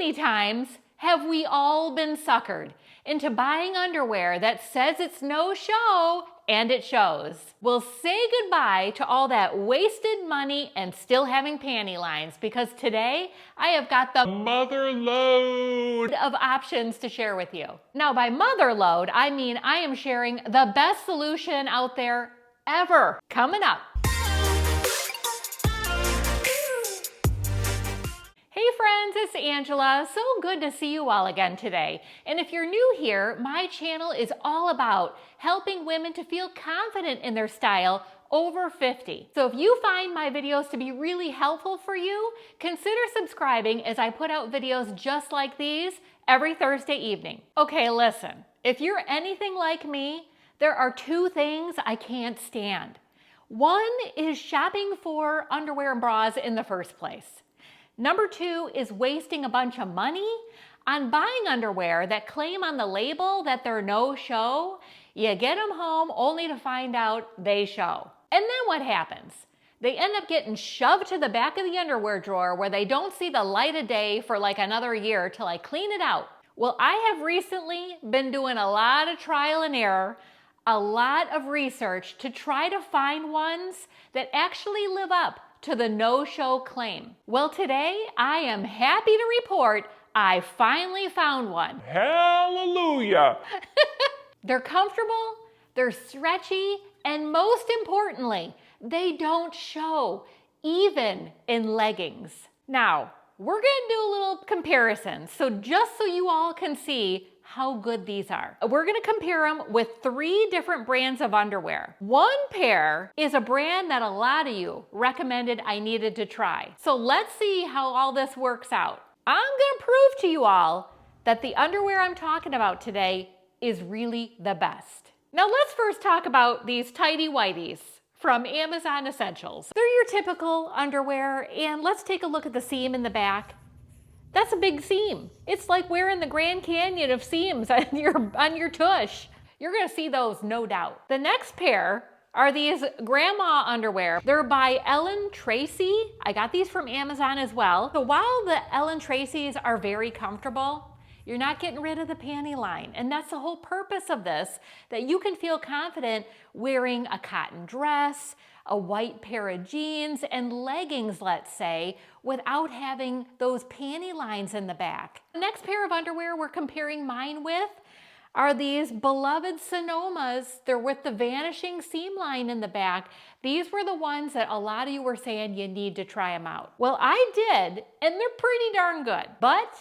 many times have we all been suckered into buying underwear that says it's no show and it shows? We'll say goodbye to all that wasted money and still having panty lines, because today I have got the mother load of options to share with you. Now, by mother load, I mean I am sharing the best solution out there ever. Coming up. Hey friends, it's Angela. So good to see you all again today. And if you're new here, my channel is all about helping women to feel confident in their style over 50. So if you find my videos to be really helpful for you, consider subscribing as I put out videos just like these every Thursday evening. Okay, listen, if you're anything like me, there are two things I can't stand. One is shopping for underwear and bras in the first place. Number two is wasting a bunch of money on buying underwear that claim on the label that they're no show. You get them home only to find out they show. And then what happens? They end up getting shoved to the back of the underwear drawer where they don't see the light of day for like another year till I clean it out. Well, I have recently been doing a lot of trial and error, a lot of research to try to find ones that actually live up to the no-show claim. Well, today I am happy to report I finally found one. Hallelujah! They're comfortable, they're stretchy, and most importantly, they don't show, even in leggings. Now, we're gonna do a little comparison, so just so you all can see how good these are. We're gonna compare them with 3 different brands of underwear. One pair is a brand that a lot of you recommended I needed to try. So let's see how all this works out. I'm gonna prove to you all that the underwear I'm talking about today is really the best. Now let's first talk about these tighty whities from Amazon Essentials. They're your typical underwear, and let's take a look at the seam in the back. That's a big seam. It's like wearing the Grand Canyon of seams on your tush. You're gonna see those, no doubt. The next pair are these grandma underwear. They're by Ellen Tracy. I got these from Amazon as well. So while the Ellen Tracy's are very comfortable, you're not getting rid of the panty line. And that's the whole purpose of this, that you can feel confident wearing a cotton dress, a white pair of jeans, and leggings, let's say, without having those panty lines in the back. The next pair of underwear we're comparing mine with are these beloved Sonomas. They're with the vanishing seam line in the back. These were the ones that a lot of you were saying you need to try them out. Well, I did, and they're pretty darn good, but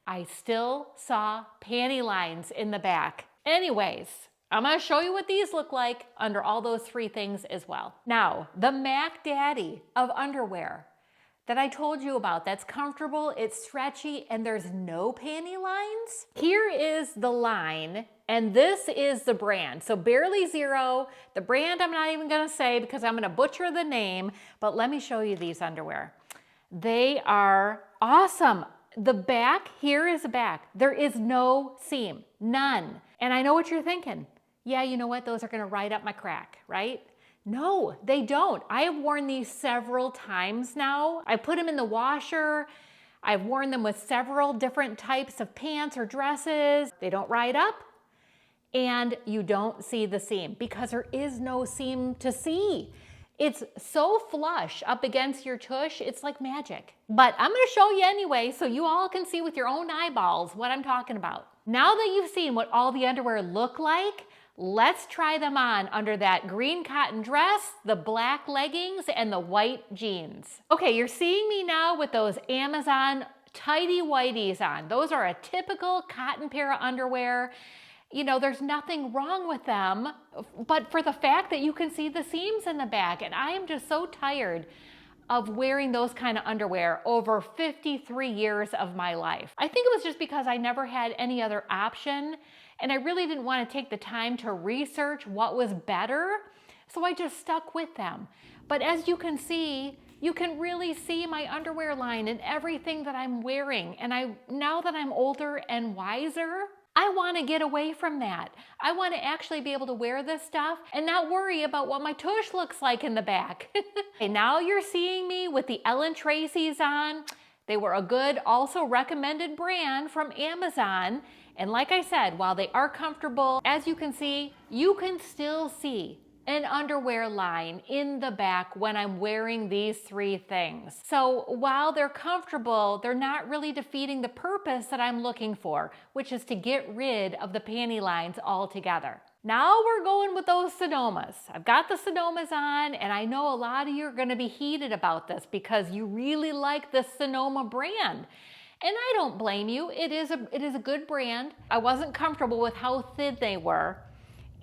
I still saw panty lines in the back. Anyways, I'm gonna show you what these look like under all those 3 things as well. Now, the Mac Daddy of underwear that I told you about, that's comfortable, it's stretchy, and there's no panty lines. Here is the line, and this is the brand. So Barely Zero, the brand I'm not even gonna say because I'm gonna butcher the name, but let me show you these underwear. They are awesome. The back, here is the back. There is no seam, none. And I know what you're thinking. Yeah, you know what? Those are gonna ride up my crack, right? No, they don't. I have worn these several times now. I put them in the washer. I've worn them with several different types of pants or dresses. They don't ride up, and you don't see the seam because there is no seam to see. It's so flush up against your tush, it's like magic. But I'm gonna show you anyway so you all can see with your own eyeballs what I'm talking about. Now that you've seen what all the underwear look like, let's try them on under that green cotton dress, the black leggings, and the white jeans. Okay, you're seeing me now with those Amazon tighty whities on. Those are a typical cotton pair of underwear. You know, there's nothing wrong with them, but for the fact that you can see the seams in the back, and I am just so tired of wearing those kind of underwear over 53 years of my life. I think it was just because I never had any other option, and I really didn't want to take the time to research what was better, so I just stuck with them. But as you can see, you can really see my underwear line and everything that I'm wearing, and now that I'm older and wiser, I want to get away from that. I want to actually be able to wear this stuff and not worry about what my tush looks like in the back. And now you're seeing me with the Ellen Tracy's on. They were a good, also recommended brand from Amazon. And like I said, while they are comfortable, as you can see, you can still see an underwear line in the back when I'm wearing these three things. So while they're comfortable, they're not really defeating the purpose that I'm looking for, which is to get rid of the panty lines altogether. Now we're going with those Sonomas. I've got the Sonomas on, and I know a lot of you are gonna be heated about this because you really like the Sonoma brand. And I don't blame you, it is a good brand. I wasn't comfortable with how thin they were.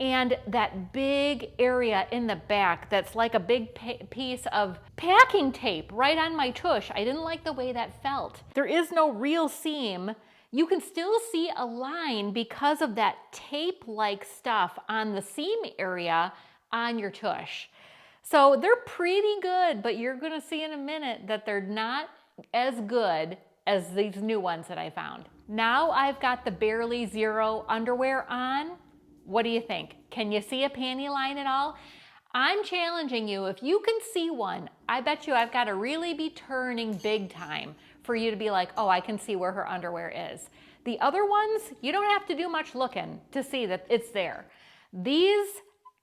And that big area in the back that's like a big piece of packing tape right on my tush. I didn't like the way that felt. There is no real seam. You can still see a line because of that tape-like stuff on the seam area on your tush. So they're pretty good, but you're gonna see in a minute that they're not as good as these new ones that I found. Now I've got the Barely Zero underwear on. What do you think? Can you see a panty line at all? I'm challenging you. If you can see one, I bet you I've got to really be turning big time for you to be like, oh, I can see where her underwear is. The other ones, you don't have to do much looking to see that it's there. These,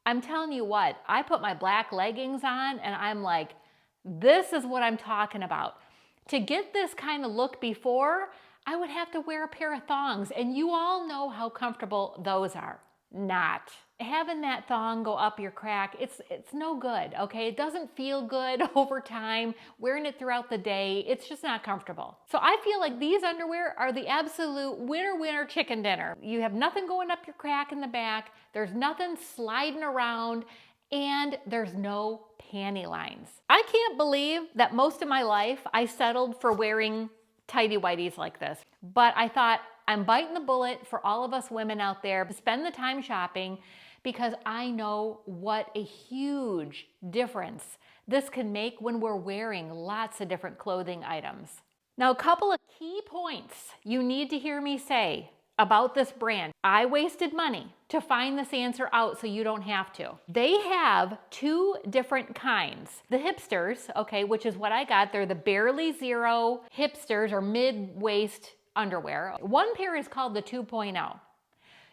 I'm telling you what, I put my black leggings on and I'm like, this is what I'm talking about. To get this kind of look before, I would have to wear a pair of thongs, and you all know how comfortable those are. Not. Having that thong go up your crack, it's no good, okay? It doesn't feel good over time. Wearing it throughout the day, it's just not comfortable. So I feel like these underwear are the absolute winner chicken dinner. You have nothing going up your crack in the back, there's nothing sliding around, and there's no panty lines. I can't believe that most of my life I settled for wearing tighty whities like this, but I thought, I'm biting the bullet for all of us women out there to spend the time shopping because I know what a huge difference this can make when we're wearing lots of different clothing items. Now, a couple of key points you need to hear me say about this brand. I wasted money to find this answer out so you don't have to. They have two different kinds. The hipsters, okay, which is what I got. They're the Barely Zero hipsters or mid-waist underwear. One pair is called the 2.0.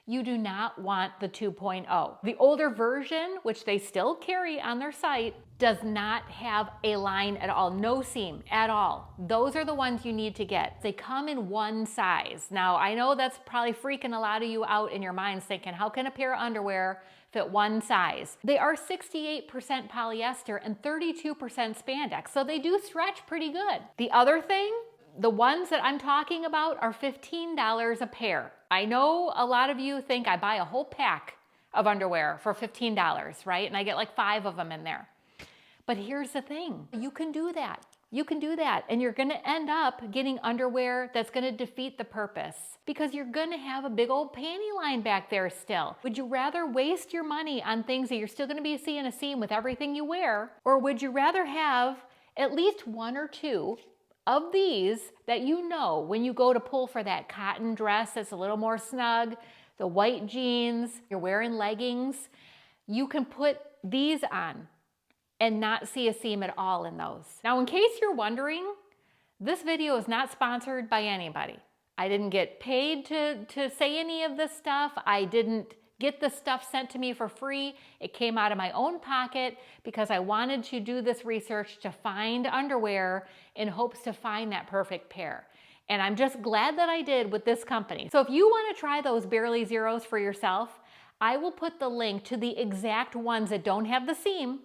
You do not want the 2.0. The older version, which they still carry on their site, does not have a line at all, no seam at all. Those are the ones you need to get. They come in one size. Now, I know that's probably freaking a lot of you out in your minds thinking, how can a pair of underwear fit one size? They are 68% polyester and 32% spandex, so they do stretch pretty good. The other thing, the ones that I'm talking about are $15 a pair. I know a lot of you think I buy a whole pack of underwear for $15, right? And I get like 5 of them in there. But here's the thing, you can do that. You can do that, and you're gonna end up getting underwear that's gonna defeat the purpose because you're gonna have a big old panty line back there still. Would you rather waste your money on things that you're still gonna be seeing a seam with everything you wear, or would you rather have at least 1 or 2 of these that you know when you go to pull for that cotton dress that's a little more snug, the white jeans, you're wearing leggings, you can put these on and not see a seam at all in those. Now, in case you're wondering, this video is not sponsored by anybody. I didn't get paid to say any of this stuff. I didn't get this stuff sent to me for free. It came out of my own pocket because I wanted to do this research to find underwear in hopes to find that perfect pair. And I'm just glad that I did with this company. So if you want to try those Barely Zeros for yourself, I will put the link to the exact ones that don't have the seam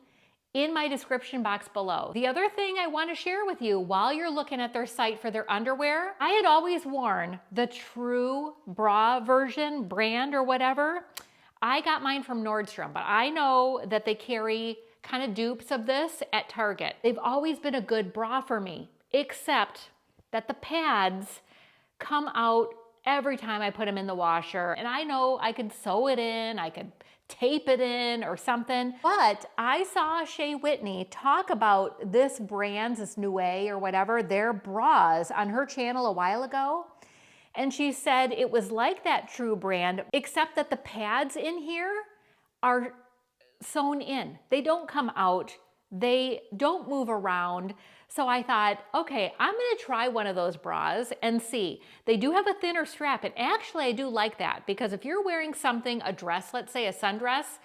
in my description box below. The other thing I want to share with you while you're looking at their site for their underwear, I had always worn the True bra version, brand or whatever. I got mine from Nordstrom, but I know that they carry kind of dupes of this at Target. They've always been a good bra for me, except that the pads come out every time I put them in the washer. And I know I could sew it in, I could tape it in or something. But I saw Shea Whitney talk about this brand's, this Nuée or whatever, their bras on her channel a while ago. And she said it was like that True brand, except that the pads in here are sewn in. They don't come out They don't move around. So I thought, okay, I'm gonna try one of those bras and see. They do have a thinner strap, and actually I do like that, because if you're wearing something, a dress, let's say a sundress,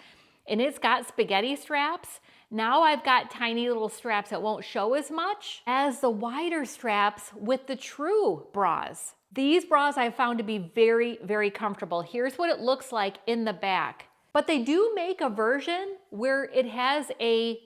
and it's got spaghetti straps, now I've got tiny little straps that won't show as much as the wider straps with the true bras. These bras I've found to be very, very comfortable. Here's what it looks like in the back. But they do make a version where it has a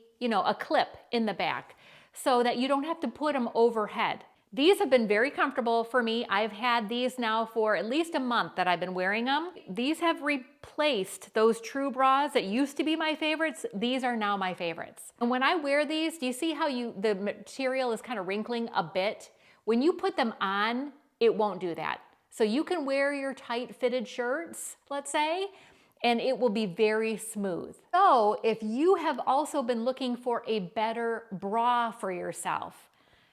clip in the back so that you don't have to put them overhead. These have been very comfortable for me. I've had these now for at least a month that I've been wearing them. These have replaced those true bras that used to be my favorites. These are now my favorites. And when I wear these, do you see how the material is kind of wrinkling a bit? When you put them on, it won't do that. So you can wear your tight fitted shirts, let's say, and it will be very smooth. So if you have also been looking for a better bra for yourself,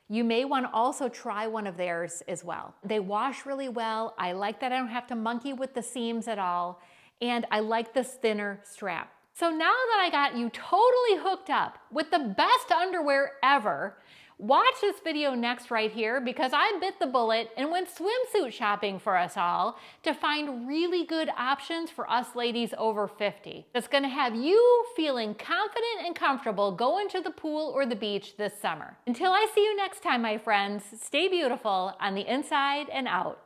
you may want to also try one of theirs as well. They wash really well. I like that I don't have to monkey with the seams at all. And I like this thinner strap. So now that I got you totally hooked up with the best underwear ever, watch this video next right here, because I bit the bullet and went swimsuit shopping for us all to find really good options for us ladies over 50. That's gonna have you feeling confident and comfortable going to the pool or the beach this summer. Until I see you next time, my friends, stay beautiful on the inside and out.